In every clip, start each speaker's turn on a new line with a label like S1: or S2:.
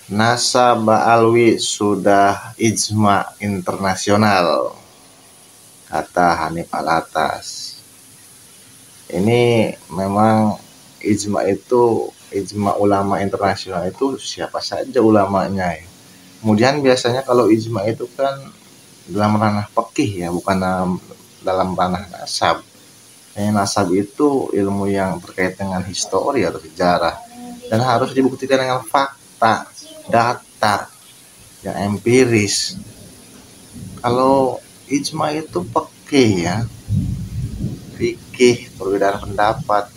S1: Nasab Alwi sudah ijma internasional, kata Hanif Alatas. Ini memang ijma ulama internasional itu siapa saja ulamanya ya. Kemudian biasanya kalau ijma itu kan dalam ranah fikih ya, bukan dalam ranah nasab. Nasab itu ilmu yang terkait dengan histori atau sejarah dan harus dibuktikan dengan fakta, data yang empiris. Kalau ijma itu fikih ya, fikih perbedaan pendapat,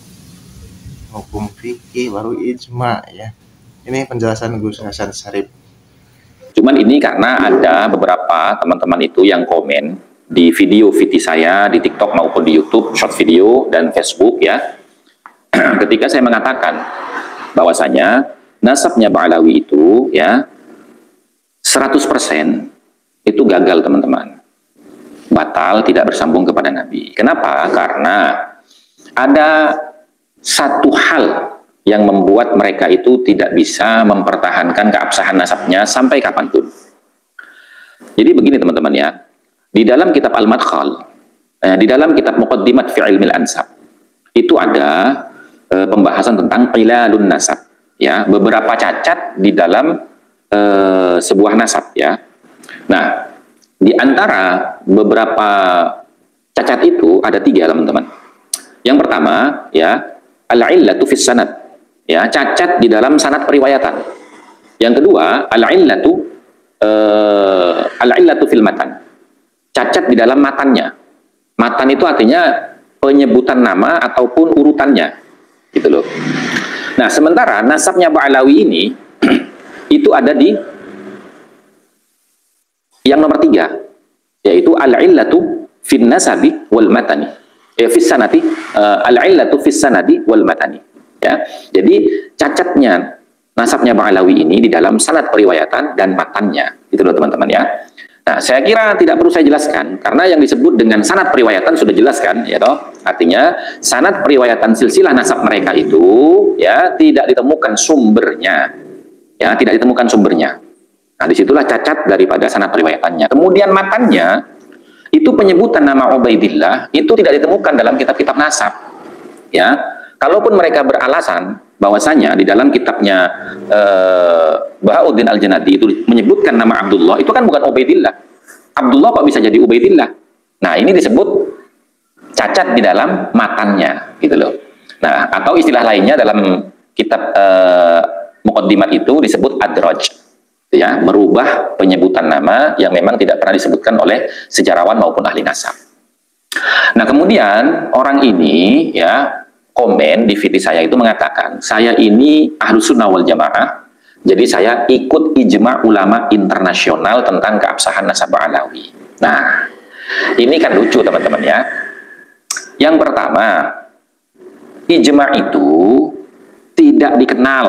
S1: hukum fikih baru ijma ya. Ini penjelasan Gus Hasan Syarif.
S2: Cuman ini karena ada beberapa teman-teman itu yang komen di video VT saya di TikTok maupun di YouTube, short video dan Facebook ya. Ketika saya mengatakan bahwasanya nasabnya Ba'alawi itu ya 100% itu gagal teman-teman. Batal, tidak bersambung kepada Nabi. Kenapa? Karena ada satu hal yang membuat mereka itu tidak bisa mempertahankan keabsahan nasabnya sampai kapanpun. Jadi begini teman-teman ya, di dalam kitab Al-Madkhal, di dalam kitab Muqaddimat fi Ilmil Ansab, itu ada pembahasan tentang qilalun nasab, ya, beberapa cacat di dalam sebuah nasab ya. Nah, di antara beberapa cacat itu ada 3 teman-teman. Yang pertama ya, al-illatu fis sanad, ya, cacat di dalam sanad periwayatan. Yang kedua, al-illatu fil matan, cacat di dalam matannya. Matan itu artinya penyebutan nama ataupun urutannya, gitu loh. Nah, sementara nasabnya Ba'alawi ini itu ada di yang nomor 3, yaitu al-illatu fin nasabi wal matani. Fis sanati, al-illatu fis sanadi wal matani. Ya, jadi cacatnya nasabnya Ba'alawi ini di dalam sanad periwayatan dan matannya, itu loh teman-teman ya. Nah, saya kira tidak perlu saya jelaskan karena yang disebut dengan sanad periwayatan sudah jelas kan, ya toh. Artinya sanad periwayatan silsilah nasab mereka itu ya tidak ditemukan sumbernya, ya tidak ditemukan sumbernya. Nah, disitulah cacat daripada sanad periwayatannya. Kemudian matannya itu penyebutan nama Ubaidillah itu tidak ditemukan dalam kitab-kitab nasab, ya. Kalaupun mereka beralasan bahwasanya di dalam kitabnya Bahauddin Al-Janadi itu menyebutkan nama Abdullah, itu kan bukan Ubaidillah. Abdullah kok bisa jadi Ubaidillah? Nah, ini disebut cacat di dalam matannya, gitu loh. Nah, atau istilah lainnya dalam kitab Muqaddimat itu disebut adraj, ya, merubah penyebutan nama yang memang tidak pernah disebutkan oleh sejarawan maupun ahli nasab. Nah, kemudian orang ini ya komen di video saya itu mengatakan, saya ini Ahlus Sunnah wal Jamaah, jadi saya ikut ijma ulama internasional tentang keabsahan nasab Ba'alawi. Nah, ini kan lucu teman-teman ya. Yang pertama, ijma itu tidak dikenal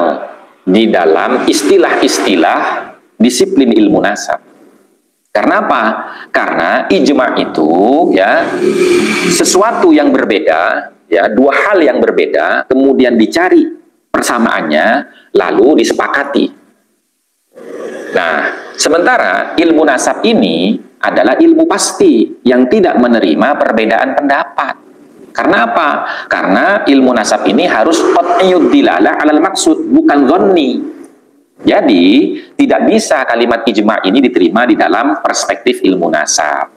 S2: di dalam istilah-istilah disiplin ilmu nasab. Karena apa? Karena ijma itu ya sesuatu yang berbeda, ya, 2 hal yang berbeda, kemudian dicari persamaannya, lalu disepakati. Nah, sementara ilmu nasab ini adalah ilmu pasti yang tidak menerima perbedaan pendapat. Karena apa? Karena ilmu nasab ini harus qat'iyud dilalah alal maksud, bukan dhonni. Jadi, tidak bisa kalimat ijma ini diterima di dalam perspektif ilmu nasab.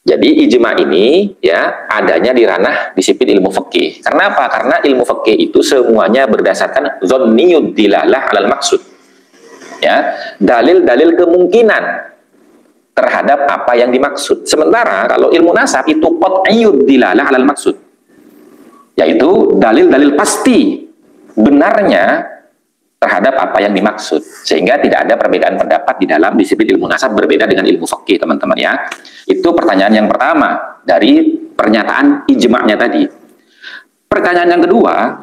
S2: Jadi ijma ini ya adanya di ranah disiplin ilmu fikih. Karena apa? Karena ilmu fikih itu semuanya berdasarkan dhonniyud dilalah alal maksud. Ya, dalil-dalil kemungkinan terhadap apa yang dimaksud. Sementara kalau ilmu nasab itu qat'iyud dilalah alal maksud, yaitu dalil-dalil pasti benarnya terhadap apa yang dimaksud, sehingga tidak ada perbedaan pendapat di dalam disiplin ilmu nasab berbeda dengan ilmu fikih teman-teman ya. Itu pertanyaan yang pertama dari pernyataan ijma'nya tadi. Pertanyaan yang kedua,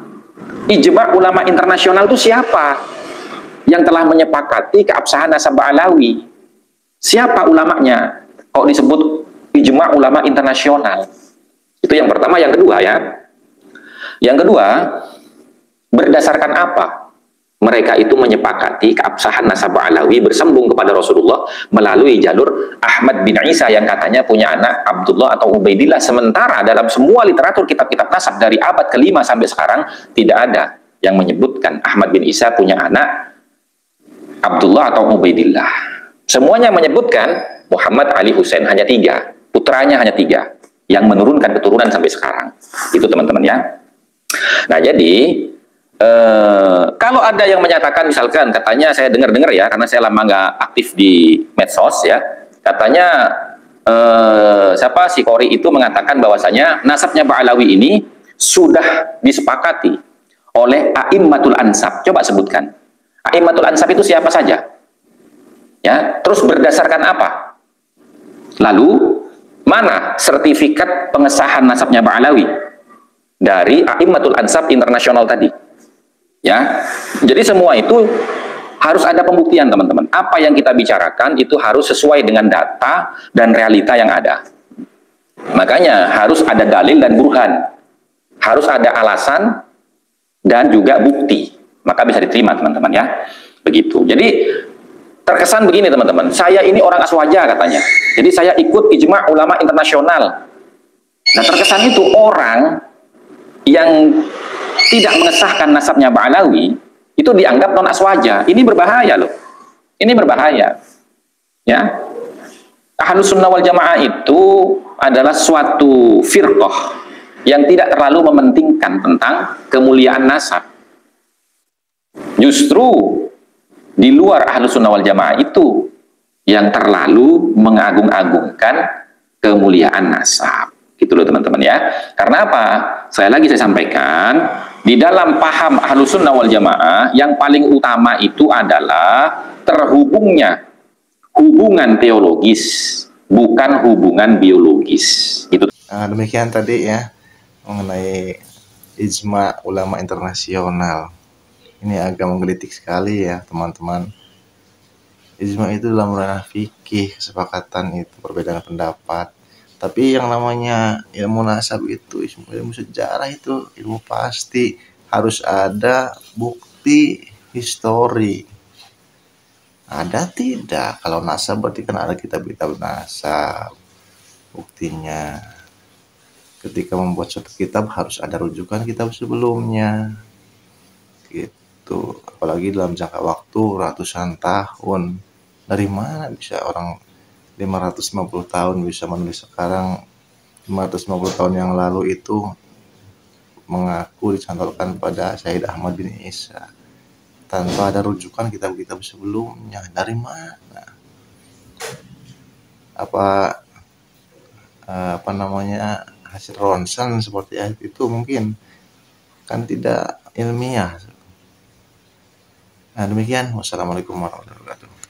S2: ijma' ulama internasional itu siapa yang telah menyepakati keabsahan nasab Ba'alawi? Siapa ulamanya? Kok disebut ijma' ulama internasional? Itu yang pertama. Yang kedua ya, yang kedua, berdasarkan apa mereka itu menyepakati keabsahan nasab Alawi bersambung kepada Rasulullah melalui jalur Ahmad bin Isa yang katanya punya anak Abdullah atau Ubaidillah, sementara dalam semua literatur kitab-kitab nasab dari abad ke-5 sampai sekarang tidak ada yang menyebutkan Ahmad bin Isa punya anak Abdullah atau Ubaidillah. Semuanya menyebutkan Muhammad Ali Husain, hanya 3, putranya hanya 3 yang menurunkan keturunan sampai sekarang. Itu teman-teman ya. Nah jadi kalau ada yang menyatakan, misalkan katanya, saya dengar-dengar ya, karena saya lama nggak aktif di medsos ya, katanya siapa si Kori itu mengatakan bahwasanya nasabnya Ba'alawi ini sudah disepakati oleh A'immatul Ansab. Coba sebutkan A'immatul Ansab itu siapa saja ya, terus berdasarkan apa, lalu mana sertifikat pengesahan nasabnya Ba'alawi dari A'immatul Ansab internasional tadi. Ya, jadi semua itu harus ada pembuktian teman-teman. Apa yang kita bicarakan itu harus sesuai dengan data dan realita yang ada. Makanya harus ada dalil dan burhan, harus ada alasan dan juga bukti, maka bisa diterima teman-teman ya. Begitu. Jadi terkesan begini teman-teman, saya ini orang aswaja katanya, jadi saya ikut ijma ulama internasional. Nah terkesan itu orang yang tidak mengesahkan nasabnya Ba'alawi itu dianggap non aswaja. Ini berbahaya loh. Ini berbahaya. Ya. Ahlus Sunnah wal Jamaah itu adalah suatu firqah yang tidak terlalu mementingkan tentang kemuliaan nasab. Justru di luar Ahlus Sunnah wal Jamaah itu yang terlalu mengagung-agungkan kemuliaan nasab. Gitu loh teman-teman ya. Karena apa? Saya sampaikan, di dalam paham Ahlus Sunnah wal Jamaah yang paling utama itu adalah terhubungnya hubungan teologis, bukan hubungan biologis. Itu.
S1: Nah, demikian tadi ya mengenai ijma ulama internasional. Ini agak menggelitik sekali ya teman-teman. Ijma itu dalam ranah fikih, kesepakatan itu, perbedaan pendapat. Tapi yang namanya ilmu nasab itu, ilmu sejarah itu ilmu pasti, harus ada bukti histori. Ada tidak? Kalau nasab berarti kan ada kitab-kitab nasab, buktinya. Ketika membuat suatu kitab harus ada rujukan kitab sebelumnya. Gitu. Apalagi dalam jangka waktu ratusan tahun. Dari mana bisa orang 550 tahun bisa menulis sekarang, 550 tahun yang lalu itu mengaku dicantumkan pada Sayyid Ahmad bin Isa tanpa ada rujukan kitab-kitab sebelumnya. Dari mana? Apa namanya, hasil ronsen seperti itu mungkin kan tidak ilmiah. Nah demikian, wassalamualaikum warahmatullahi wabarakatuh.